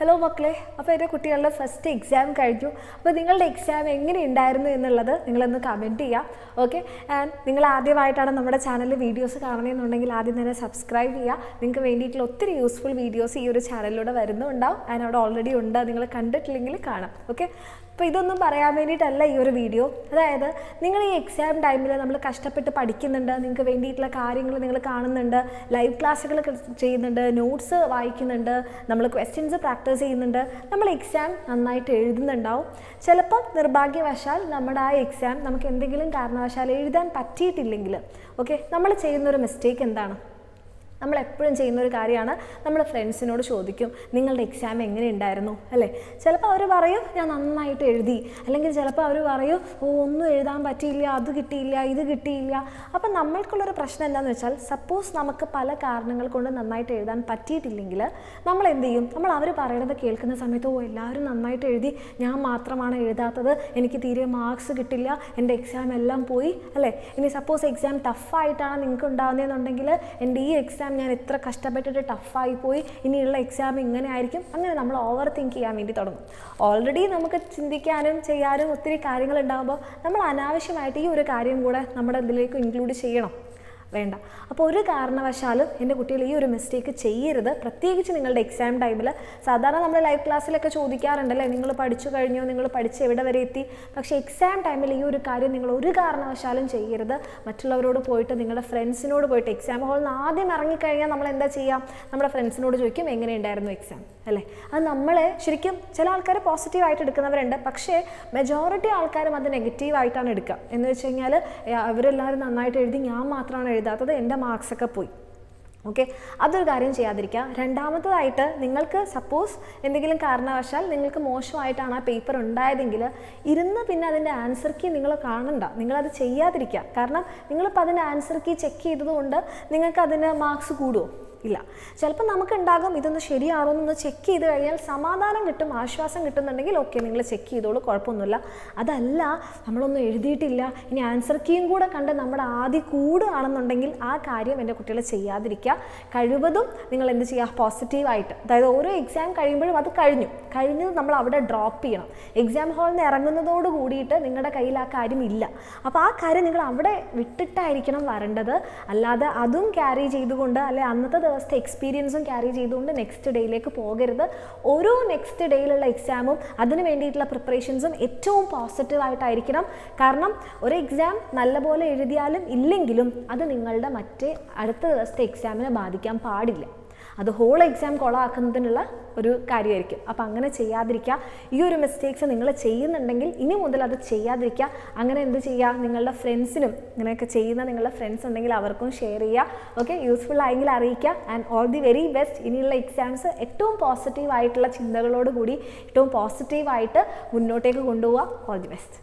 Hello മക്കളെ, അപ്പോൾ എൻ്റെ കുട്ടികളുടെ ഫസ്റ്റ് എക്സാം കഴിഞ്ഞു. അപ്പോൾ നിങ്ങളുടെ എക്സാം എങ്ങനെ ഉണ്ടായിരുന്നു എന്നുള്ളത് നിങ്ങളൊന്ന് കമൻറ്റ് ചെയ്യുക. ഓക്കെ, ആൻഡ് നിങ്ങൾ ആദ്യമായിട്ടാണ് നമ്മുടെ ചാനലിൽ വീഡിയോസ് കാണണമെന്നുണ്ടെങ്കിൽ ആദ്യം തന്നെ സബ്സ്ക്രൈബ് ചെയ്യുക. നിങ്ങൾക്ക് വേണ്ടിയിട്ടുള്ള ഒത്തിരി യൂസ്ഫുൾ വീഡിയോസ് ഈ ഒരു ചാനലിലൂടെ വരുന്നുണ്ടാവും. ആൻഡ് അവിടെ ഓൾറെഡി ഉണ്ട്, നിങ്ങൾ കണ്ടിട്ടില്ലെങ്കിൽ കാണാം. ഓക്കെ, അപ്പോൾ ഇതൊന്നും പറയാൻ വേണ്ടിയിട്ടല്ല ഈ ഒരു വീഡിയോ. അതായത് നിങ്ങൾ ഈ എക്സാം ടൈമിൽ നമ്മൾ കഷ്ടപ്പെട്ട് പഠിക്കുന്നുണ്ട്, നിങ്ങൾക്ക് വേണ്ടിയിട്ടുള്ള കാര്യങ്ങൾ നിങ്ങൾ കാണുന്നുണ്ട്, ലൈവ് ക്ലാസ്സുകൾ ചെയ്യുന്നുണ്ട്, നോട്ട്സ് വായിക്കുന്നുണ്ട്, നമ്മൾ ക്വസ്റ്റ്യൻസ് പ്രാക്ടീസ് ചെയ്യുന്നുണ്ട്, നമ്മൾ എക്സാം നന്നായിട്ട് എഴുതുന്നുണ്ടാവും. ചിലപ്പോൾ നിർഭാഗ്യവശാൽ നമ്മുടെ ആ എക്സാം നമുക്ക് എന്തെങ്കിലും കാരണവശാൽ എഴുതാൻ പറ്റിയിട്ടില്ലെങ്കിൽ ഓക്കെ, നമ്മൾ ചെയ്യുന്നൊരു മിസ്റ്റേക്ക് എന്താണ്? നമ്മൾ എപ്പോഴും ചെയ്യുന്നൊരു കാര്യമാണ്, നമ്മൾ ഫ്രണ്ട്സിനോട് ചോദിക്കും നിങ്ങളുടെ എക്സാം എങ്ങനെ ഉണ്ടായിരുന്നു അല്ലേ. ചിലപ്പോൾ അവർ പറയും ഞാൻ നന്നായിട്ട് എഴുതി, അല്ലെങ്കിൽ ചിലപ്പോൾ അവർ പറയും ഒന്നും എഴുതാൻ പറ്റിയില്ല, അത് കിട്ടിയില്ല, ഇത് കിട്ടിയില്ല. അപ്പം നമ്മൾക്കുള്ളൊരു പ്രശ്നം എന്താണെന്ന് വെച്ചാൽ, സപ്പോസ് നമുക്ക് പല കാരണങ്ങൾ കൊണ്ട് നന്നായിട്ട് എഴുതാൻ പറ്റിയിട്ടില്ലെങ്കിൽ നമ്മൾ എന്ത് ചെയ്യും? നമ്മൾ അവർ പറയുന്നത് കേൾക്കുന്ന സമയത്ത് എല്ലാവരും നന്നായിട്ട് എഴുതി, ഞാൻ മാത്രമാണ് എഴുതാത്തത്, എനിക്ക് തീരെ മാർക്സ് കിട്ടില്ല, എൻ്റെ എക്സാം എല്ലാം പോയി അല്ലേ. ഇനി സപ്പോസ് എക്സാം ടഫായിട്ടാണ് നിങ്ങൾക്ക് ഉണ്ടാകുന്നതെന്നുണ്ടെങ്കിൽ എൻ്റെ ഈ എക്സാം ഞാൻ എത്ര കഷ്ടപ്പെട്ടിട്ട് ടഫായി പോയി, ഇനിയുള്ള എക്സാം ഇങ്ങനെ ആയിരിക്കും. അങ്ങനെ നമ്മൾ ഓവർ തിങ്ക് ചെയ്യാൻ വേണ്ടി തുടങ്ങും. ഓൾറെഡി നമുക്ക് ചിന്തിക്കാനും ചെയ്യാനും ഒത്തിരി കാര്യങ്ങൾ ഉണ്ടാകുമ്പോൾ നമ്മൾ അനാവശ്യമായിട്ട് ഈ ഒരു കാര്യം കൂടെ നമ്മുടെ ഇതിലേക്ക് ഇൻക്ലൂഡ് ചെയ്യണം? വേണ്ട. അപ്പോൾ ഒരു കാരണവശാലും എൻ്റെ കുട്ടികൾ ഈ ഒരു മിസ്റ്റേക്ക് ചെയ്യരുത്. പ്രത്യേകിച്ച് നിങ്ങളുടെ എക്സാം ടൈമിൽ. സാധാരണ നമ്മൾ ലൈവ് ക്ലാസ്സിലൊക്കെ ചോദിക്കാറുണ്ടല്ലേ, നിങ്ങൾ പഠിച്ചു കഴിഞ്ഞോ, നിങ്ങൾ പഠിച്ച് എവിടെ വരെ എത്തി? പക്ഷേ എക്സാം ടൈമിൽ ഈ ഒരു കാര്യം നിങ്ങൾ ഒരു കാരണവശാലും ചെയ്യരുത്. മറ്റുള്ളവരോട് പോയിട്ട്, നിങ്ങളുടെ ഫ്രണ്ട്സിനോട് പോയിട്ട്, എക്സാം ഹാളിൽ നിന്ന് ആദ്യം ഇറങ്ങിക്കഴിഞ്ഞാൽ നമ്മൾ എന്താ ചെയ്യുക? നമ്മുടെ ഫ്രണ്ട്സിനോട് ചോദിക്കും എങ്ങനെയുണ്ടായിരുന്നു എക്സാം അല്ലേ. അത് നമ്മളെ ശരിക്കും ചില ആൾക്കാർ പോസിറ്റീവായിട്ട് എടുക്കുന്നവരുണ്ട്, പക്ഷേ മെജോറിറ്റി ആൾക്കാരും അത് നെഗറ്റീവായിട്ടാണ് എടുക്കുക. എന്ന് വെച്ച് കഴിഞ്ഞാൽ അവരെല്ലാവരും നന്നായിട്ട് എഴുതി, ഞാൻ മാത്രമാണ് എഴുതാത്തത്, എൻ്റെ മാർക്സൊക്കെ പോയി. ഓക്കെ, അതൊരു കാര്യം ചെയ്യാതിരിക്കുക. രണ്ടാമത്തതായിട്ട്, നിങ്ങൾക്ക് സപ്പോസ് എന്തെങ്കിലും കാരണവശാൽ നിങ്ങൾക്ക് മോശമായിട്ടാണ് ആ പേപ്പർ ഉണ്ടായതെങ്കിൽ ഇരുന്ന് പിന്നെ അതിൻ്റെ ആൻസർ കീ നിങ്ങൾ കാണണ്ട, നിങ്ങളത് ചെയ്യാതിരിക്കുക. കാരണം നിങ്ങളിപ്പോൾ അതിൻ്റെ ആൻസർ കീ ചെക്ക് ചെയ്തതുകൊണ്ട് നിങ്ങൾക്ക് അതിന് മാർക്സ് കൂടുമോ? ഇല്ല. ചിലപ്പോൾ നമുക്കുണ്ടാകും ഇതൊന്ന് ശരിയാണോ എന്നൊന്ന് ചെക്ക് ചെയ്ത് കഴിഞ്ഞാൽ സമാധാനം കിട്ടും, ആശ്വാസം കിട്ടുന്നുണ്ടെങ്കിൽ ഓക്കെ നിങ്ങൾ ചെക്ക് ചെയ്തോളൂ, കുഴപ്പമൊന്നുമില്ല. അതല്ല, നമ്മളൊന്നും എഴുതിയിട്ടില്ല, ഇനി ആൻസർ കീയും കൂടെ കണ്ട് നമ്മുടെ ആദ്യം കൂടുകയാണെന്നുണ്ടെങ്കിൽ ആ കാര്യം എൻ്റെ കുട്ടികളെ ചെയ്യാതിരിക്കുക. കഴിവതും നിങ്ങൾ എന്ത് ചെയ്യുക? പോസിറ്റീവായിട്ട്, അതായത് ഓരോ എക്സാം കഴിയുമ്പോഴും അത് കഴിഞ്ഞത് നമ്മൾ അവിടെ ഡ്രോപ്പ് ചെയ്യണം. എക്സാം ഹാളിൽ നിന്ന് ഇറങ്ങുന്നതോട് കൂടിയിട്ട് നിങ്ങളുടെ കയ്യിൽ ആ കാര്യം ഇല്ല. അപ്പോൾ ആ കാര്യം നിങ്ങൾ അവിടെ വിട്ടിട്ടായിരിക്കണം വരേണ്ടത്. അല്ലാതെ അതും ക്യാരി ചെയ്തുകൊണ്ട് അല്ലെ അന്നത്തെ ദിവസത്തെ എക്സ്പീരിയൻസും ക്യാരി ചെയ്തുകൊണ്ട് നെക്സ്റ്റ് ഡേയിലേക്ക് പോകരുത്. ഓരോ നെക്സ്റ്റ് ഡേയിലുള്ള എക്സാമും അതിന് വേണ്ടിയിട്ടുള്ള പ്രിപ്പറേഷൻസും ഏറ്റവും പോസിറ്റീവായിട്ടായിരിക്കണം. കാരണം ഒരു എക്സാം നല്ലപോലെ എഴുതിയാലും ഇല്ലെങ്കിലും അത് നിങ്ങളുടെ മറ്റേ അടുത്ത ദിവസത്തെ എക്സാമിനെ ബാധിക്കാൻ പാടില്ല. അത് ഹോൾ എക്സാം കൊളാക്കുന്നതിനുള്ള ഒരു കാര്യമായിരിക്കും. അപ്പോൾ അങ്ങനെ ചെയ്യാതിരിക്കുക. ഈ ഒരു മിസ്റ്റേക്സ് നിങ്ങൾ ചെയ്യുന്നുണ്ടെങ്കിൽ ഇനി മുതൽ അത് ചെയ്യാതിരിക്കുക. അങ്ങനെ എന്ത് ചെയ്യുക? നിങ്ങളുടെ ഫ്രണ്ട്സിനും ഇങ്ങനെയൊക്കെ ചെയ്യുന്ന നിങ്ങളുടെ ഫ്രണ്ട്സ് ഉണ്ടെങ്കിൽ അവർക്കും ഷെയർ ചെയ്യുക. ഓക്കെ, യൂസ്ഫുൾ ആയെങ്കിൽ അറിയിക്കുക. And all the very best. ഇനിയുള്ള എക്സാംസ് ഏറ്റവും പോസിറ്റീവായിട്ടുള്ള ചിന്തകളോട് കൂടി ഏറ്റവും പോസിറ്റീവായിട്ട് മുന്നോട്ടേക്ക് കൊണ്ടുപോവുക. All the best.